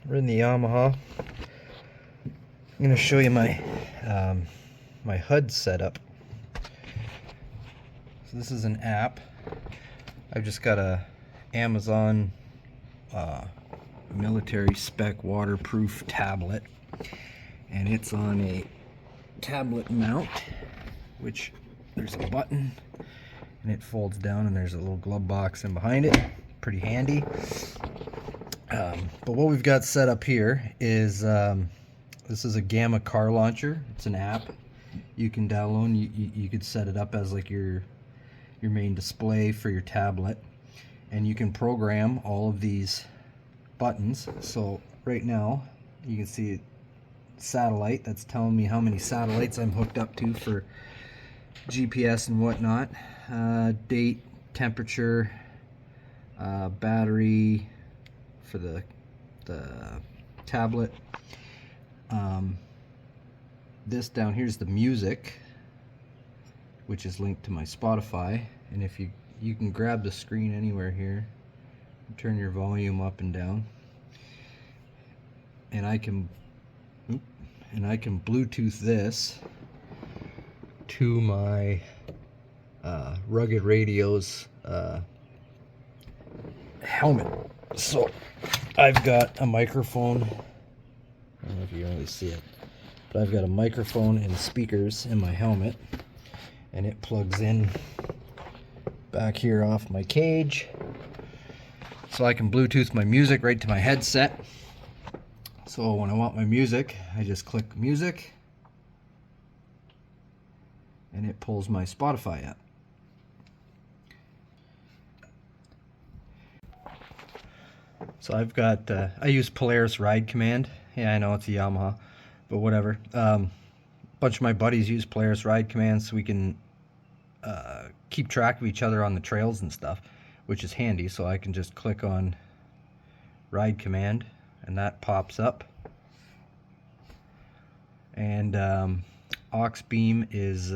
We're in the Yamaha. I'm going to show you my my HUD setup. So this is an app. I've just got a Amazon military spec waterproof tablet, and it's on a tablet mount, which there's a button and it folds down, and there's a little glove box in behind it. Pretty handy. But what we've got set up here is this is a Agama car launcher. It's an app you can download. You could set it up as like your main display for your tablet, and you can program all of these buttons. So right now you can see satellite. That's telling me how many satellites I'm hooked up to for GPS and whatnot. Date, temperature, battery for the tablet. This down here is the music, which is linked to my Spotify. And if you can grab the screen anywhere here, turn your volume up and down, and I can Bluetooth this to my Rugged Radio's helmet. So I've got a microphone. I don't know if you can really see it, but I've got a microphone and speakers in my helmet, and it plugs in back here off my cage, so I can Bluetooth my music right to my headset. So when I want my music, I just click music, and it pulls my Spotify app. So I've got, I use Polaris Ride Command. Yeah, I know it's a Yamaha, but whatever. A bunch of my buddies use Polaris Ride Command, so we can keep track of each other on the trails and stuff, which is handy. So I can just click on Ride Command, and that pops up. And auxbeam is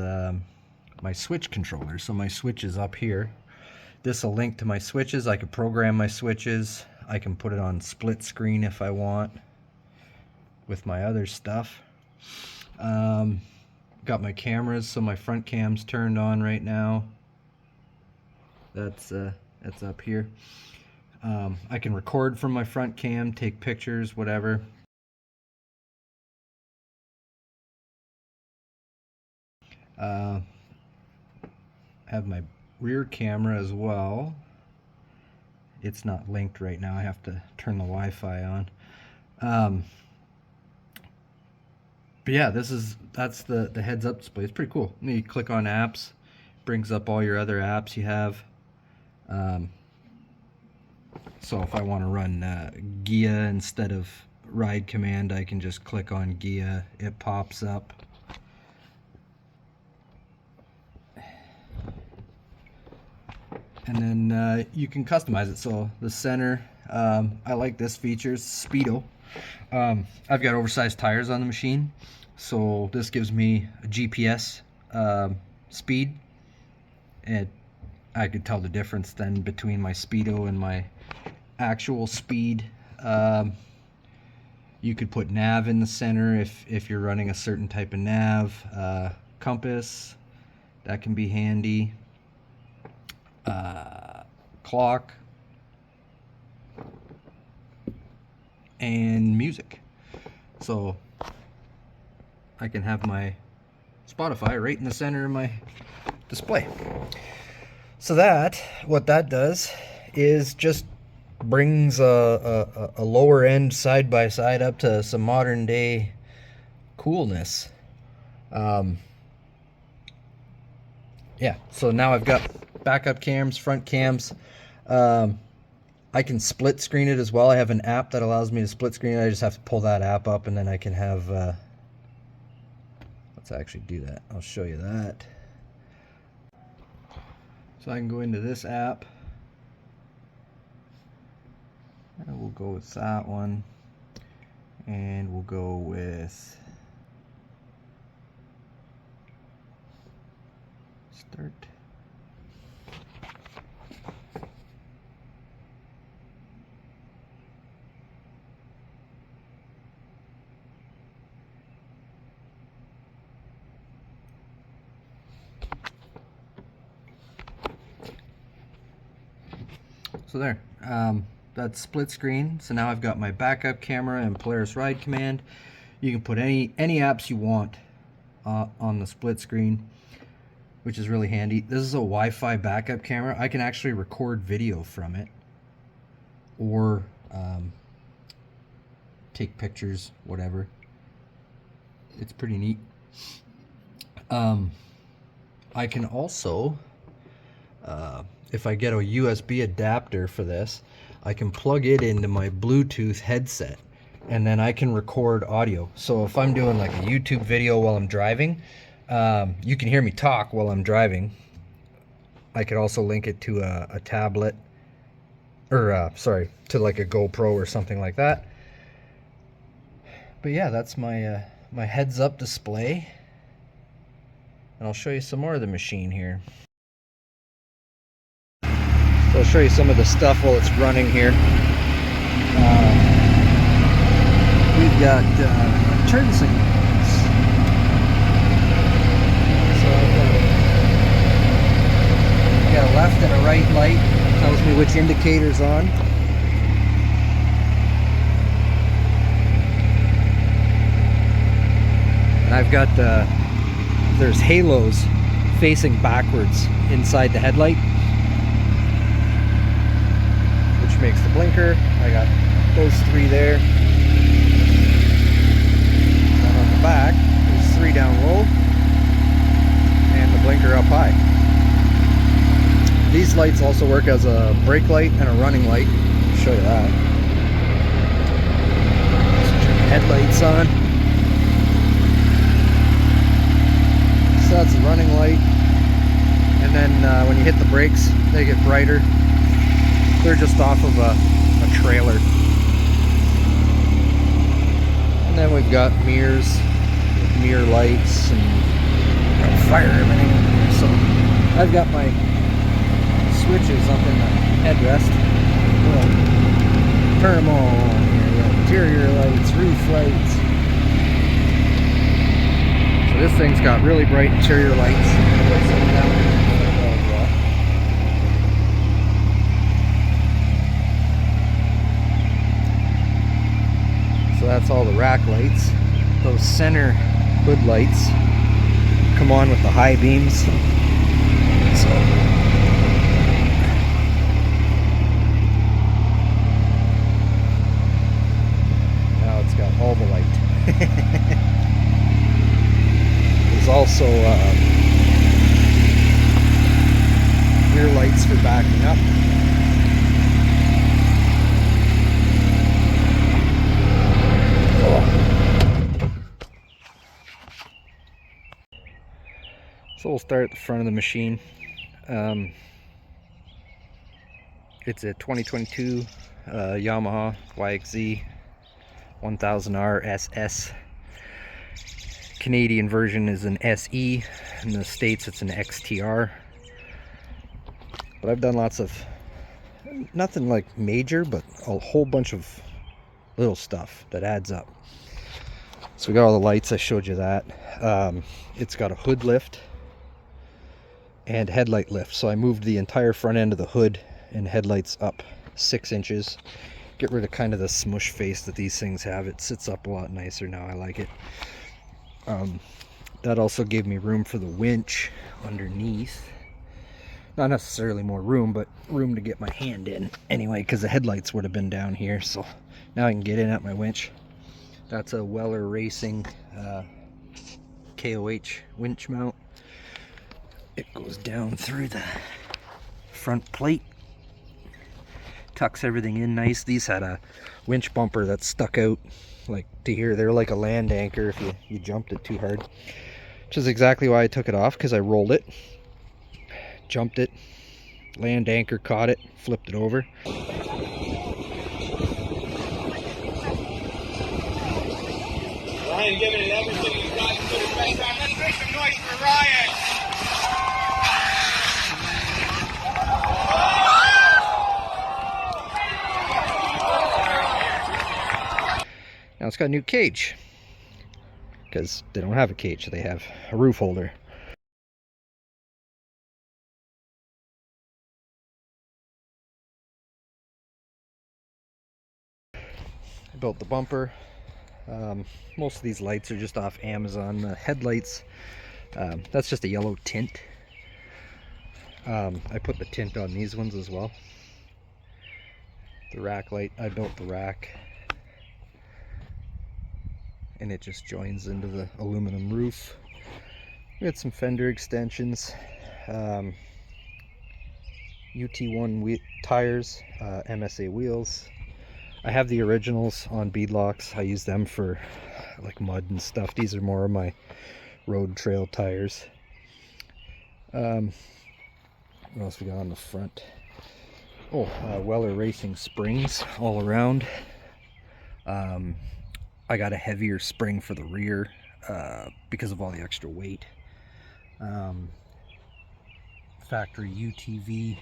my switch controller. So my switch is up here. This will link to my switches. I can program my switches. I can put it on split screen if I want with my other stuff. Got my cameras, so my front cam's turned on right now. That's up here. I can record from my front cam, take pictures, whatever. Have my rear camera as well. It's not linked right now. I have to turn the Wi-Fi on. But yeah, that's the heads-up display. It's pretty cool. You click on apps, brings up all your other apps you have. So if I want to run Gia instead of Ride Command, I can just click on Gia. It pops up. And then you can customize it. So the center, I like this feature, Speedo. I've got oversized tires on the machine, so this gives me a GPS speed, and I could tell the difference then between my Speedo and my actual speed. You could put nav in the center if you're running a certain type of nav. Compass, that can be handy. Clock, and music. So I can have my Spotify right in the center of my display. So what that does is just brings a lower end side by side up to some modern day coolness. Yeah, so now I've got backup cams, front cams. I can split screen it as well. I have an app that allows me to split screen it. I just have to pull that app up, and then I can have let's actually do that. I'll show you that. So I can go into this app, and we'll go with that one, and we'll go with start. So there, that's split screen. So now I've got my backup camera and Polaris Ride Command. You can put any apps you want on the split screen, which is really handy. This is a Wi-Fi backup camera. I can actually record video from it, or take pictures, whatever. It's pretty neat. I can also, if I get a USB adapter for this, I can plug it into my Bluetooth headset, and then I can record audio. So if I'm doing like a YouTube video while I'm driving, you can hear me talk while I'm driving. I could also link it to a tablet, or sorry, to like a GoPro or something like that. But yeah, that's my my heads-up display, and I'll show you some more of the machine here. So I'll show you some of the stuff while it's running here. We've got turn signals. So I've got a left and a right light. Tells me which indicator's on. And I've got there's halos facing backwards inside the headlight, which makes the blinker. I got those three there. And on the back, there's three down low, and the blinker up high. These lights also work as a brake light and a running light. I'll show you that. Let's turn the headlights on. So that's the running light. And then when you hit the brakes, they get brighter. They're just off of a trailer. And then we've got mirrors with mirror lights and fire everything. So I've got my switches up in the headrest. We'll turn them all on here. We got interior lights, roof lights. So this thing's got really bright interior lights. So that's all the rack lights. Those center hood lights come on with the high beams. So now it's got all the light. There's also rear lights for backing up. So we'll start at the front of the machine. It's a 2022 Yamaha YXZ1000R SS. Canadian version is an SE. In the States it's an XTR. But I've done lots of, nothing like major, but a whole bunch of little stuff that adds up. So we got all the lights, I showed you that. It's got a hood lift and headlight lift. So I moved the entire front end of the hood and headlights up 6 inches. Get rid of kind of the smush face that these things have. It sits up a lot nicer now. I like it. That also gave me room for the winch underneath. Not necessarily more room, but room to get my hand in anyway, because the headlights would have been down here. So now I can get in at my winch. That's a Weller Racing KOH winch mount. It goes down through the front plate, tucks everything in nice. These had a winch bumper that stuck out like to here. They're like a land anchor if you jumped it too hard, which is exactly why I took it off, because I rolled it, jumped it, land anchor caught it, flipped it over. Ryan giving it everything he's got to put his best on. Let's make some noise for Ryan. Now it's got a new cage, because they don't have a cage, they have a roof holder. I built the bumper. Most of these lights are just off Amazon. The headlights, that's just a yellow tint. I put the tint on these ones as well. The rack light, I built the rack, and it just joins into the aluminum roof. We had some fender extensions, UT1 tires, MSA wheels. I have the originals on beadlocks. I use them for like mud and stuff. These are more of my road trail tires. What else we got on the front? Oh, Weller Racing springs all around. I got a heavier spring for the rear because of all the extra weight. Factory UTV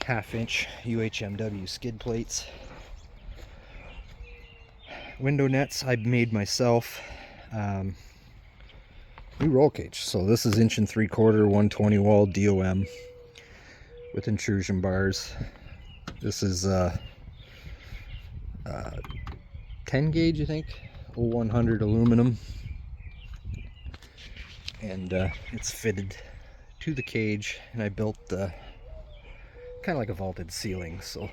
1/2-inch UHMW skid plates. Window nets I made myself. New roll cage. So this is 1 3/4 120 wall DOM with intrusion bars. This is 10 gauge, I think, 0100 aluminum, and it's fitted to the cage. And I built kind of like a vaulted ceiling, so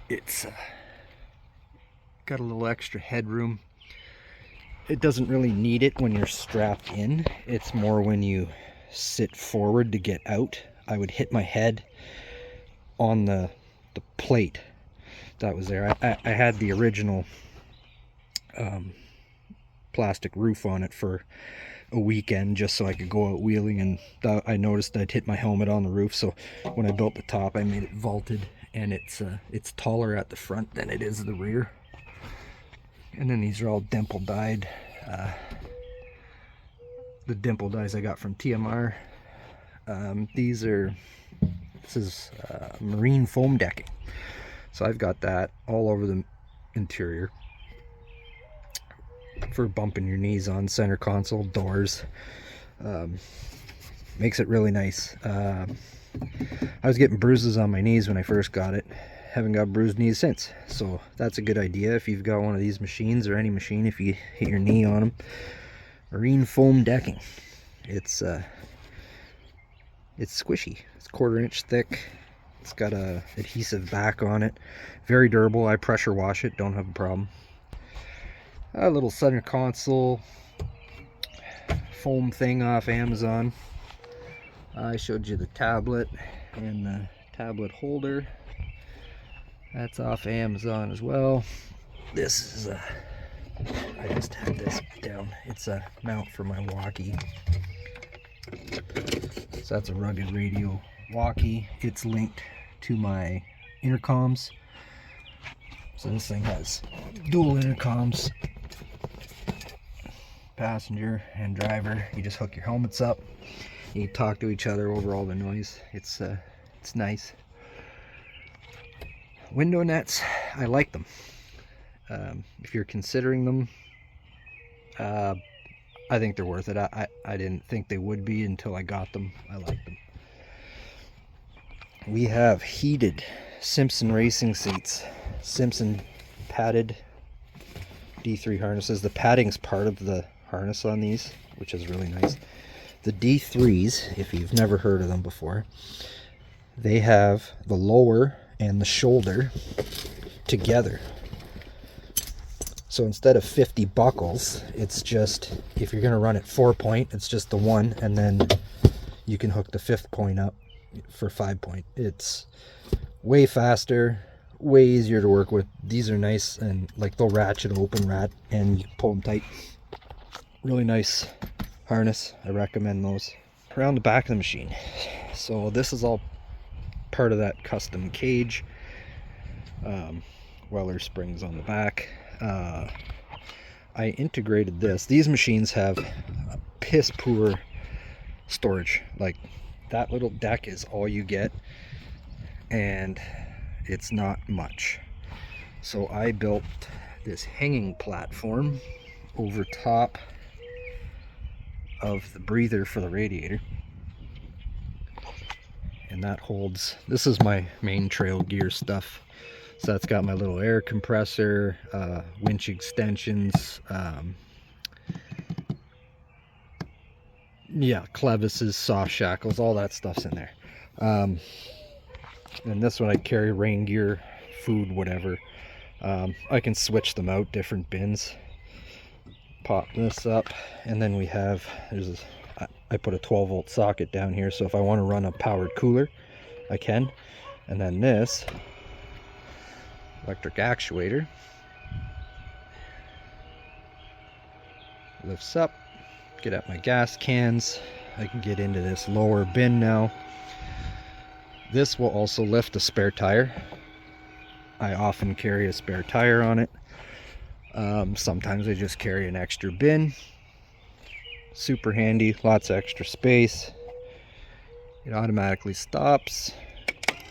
it's got a little extra headroom. It doesn't really need it when you're strapped in. It's more when you sit forward to get out. I would hit my head on the plate that was there. I had the original plastic roof on it for a weekend just so I could go out wheeling, and I noticed I'd hit my helmet on the roof, so when I built the top I made it vaulted, and it's taller at the front than it is the rear. And then these are all dimple dyed. The dimple dyes I got from TMR. This is marine foam decking. So I've got that all over the interior for bumping your knees on, center console, doors. Makes it really nice. I was getting bruises on my knees when I first got it. Haven't got bruised knees since, so that's a good idea if you've got one of these machines, or any machine, if you hit your knee on them. Marine foam decking. It's squishy. It's 1/4 inch thick. It's got a adhesive back on it. Very durable. I pressure wash it, don't have a problem. A little center console foam thing off Amazon. I showed you the tablet and the tablet holder. That's off Amazon as well. This is I just had this down. It's a mount for my walkie. So that's a rugged radio walkie. It's linked to my intercoms. So this thing has dual intercoms, passenger and driver. You just hook your helmets up. You talk to each other over all the noise. It's nice. Window nets, I like them. If you're considering them, I think they're worth it. I didn't think they would be until I got them. I like them. We have heated Simpson Racing seats. Simpson padded D3 harnesses. The padding's part of the harness on these, which is really nice. The D3s, if you've never heard of them before, they have the lower and the shoulder together. So instead of 50 buckles, it's just, if you're going to run it 4-point, it's just the one, and then you can hook the 5th point up for 5-point. It's way faster, way easier to work with. These are nice, and like they'll ratchet open, and you can pull them tight. Really nice harness. I recommend those. Around the back of the machine. So this is all part of that custom cage. Weller springs on the back. I integrated this. These machines have piss poor storage. Like, that little deck is all you get, and it's not much. So I built this hanging platform over top of the breather for the radiator, and that holds, this is my main trail gear stuff. So that's got my little air compressor, winch extensions, yeah, clevises, soft shackles, all that stuff's in there. And this one I carry rain gear, food, whatever. I can switch them out, different bins. Pop this up, and then we have, I put a 12-volt socket down here, so if I want to run a powered cooler, I can. And then this electric actuator lifts up, get out my gas cans. I can get into this lower bin now. This will also lift a spare tire. I often carry a spare tire on it. Sometimes I just carry an extra bin. Super handy, lots of extra space. It automatically stops.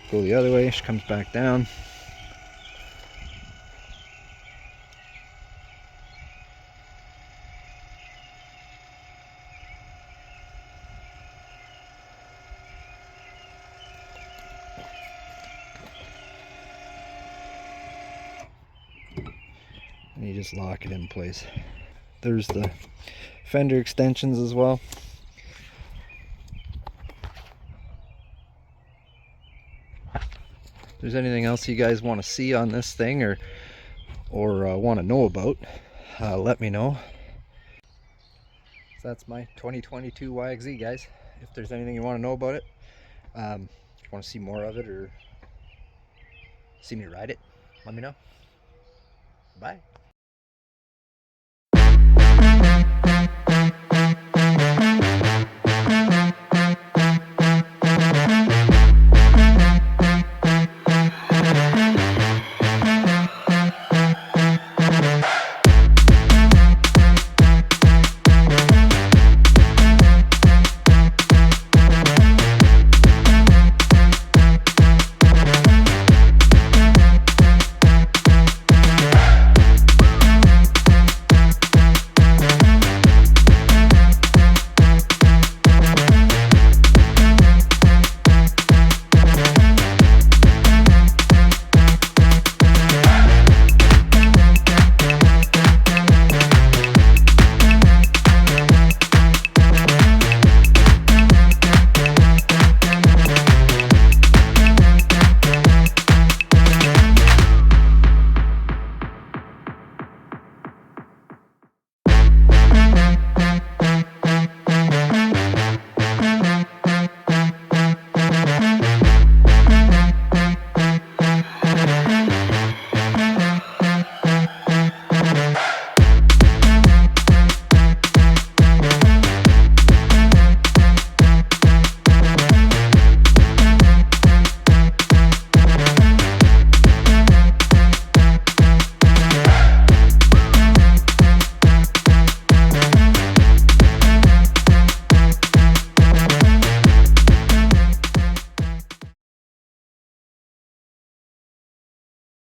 Go the other way, she comes back down. And you just lock it in place. There's the fender extensions as well. If there's anything else you guys want to see on this thing or want to know about, let me know. So that's my 2022 YXZ, guys. If there's anything you want to know about it, if you want to see more of it or see me ride it, let me know. Bye.